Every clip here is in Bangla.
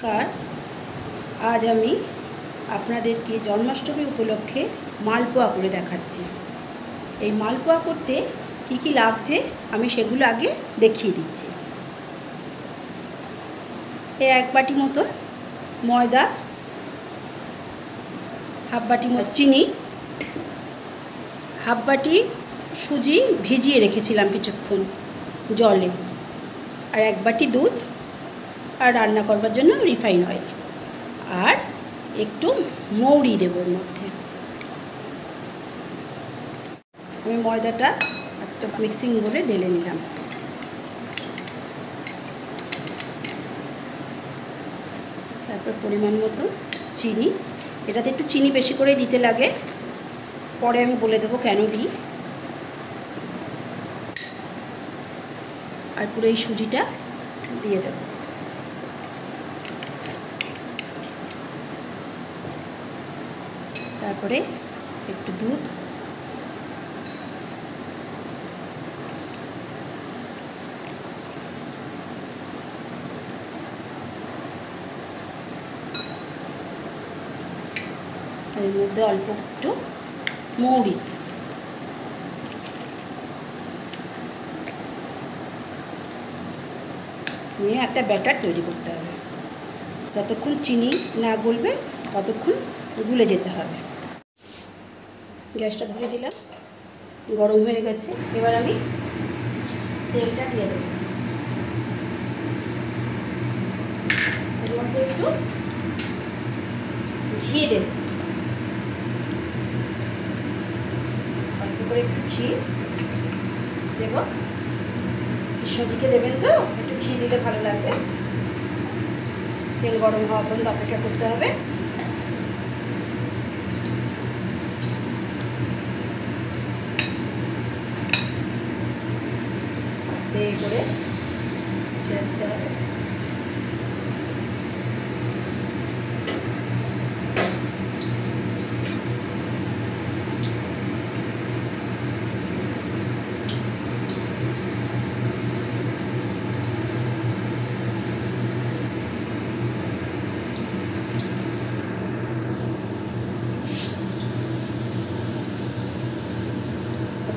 নমস্কার। আজ আমি আপনাদেরকে জন্মাষ্টমী উপলক্ষে মালপোয়া করে দেখাচ্ছি। এই মালপোয়া করতে কি কি লাগছে আমি সেগুলো আগে দেখিয়ে দিচ্ছি। এই 1 বাটি মতো ময়দা, হাফ বাটি চিনি, হাফ বাটি সুজি ভিজিয়ে রেখেছিলাম কিছুক্ষণ জলে, আর 1 বাটি দুধ, আর রান্না করবার জন্য রিফাইন অয়েল, আর একটু মৌরি দেব এর মধ্যে। আমি ময়দাটা একটা মিক্সিং বলে ঢেলে নিলাম। তারপর পরিমাণ মতো চিনি, এটাতে একটু চিনি বেশি করে দিতে লাগে, পরে আমি বলে দেবো কেন দিই। আর পুরো এই সুজিটা দিয়ে দেব। তারপরে একটু দুধ, এর মধ্যে অল্প একটু মৌরি, নিয়ে একটা ব্যাটার তৈরি করতে হবে। যতক্ষণ চিনি না গলবে ততক্ষণ গুলে যেতে হবে। গ্যাসটা ধরে দিলাম, গরম হয়ে গেছে। এবার আমি তেলটা দিয়ে দেবো। এর মধ্যে একটু ঘি দেব, অল্প করে একটু ঘি দেব। সুজিকে দেবেন তো, একটু ঘি দিলে ভালো লাগবে। তেল গরম হওয়া পর্যন্ত অপেক্ষা করতে হবে। আস্তে করে ছেড়ে হবে।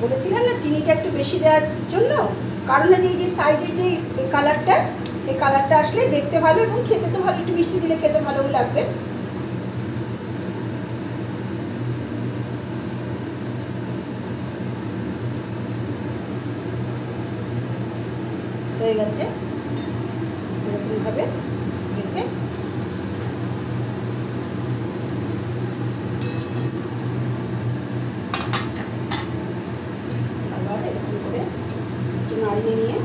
বলেছিলাম না চিনিটা একটু বেশি দেওয়ার জন্য, কারণ এই যে সাইডের যে কালারটা, এই কালারটা আসলে দেখতে ভালো এবং খেতে তো ভালো, একটু মিষ্টি দিলে খেতে ভালো লাগবে। হয়ে গেছে এরকমভাবে রেখে আবার এরকম করে একটু নাড়িয়ে নিয়ে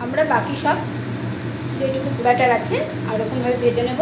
আমরা বাকি সব যেটুকু ব্যাটার আছে আর এরকমভাবে ভেজে নেব।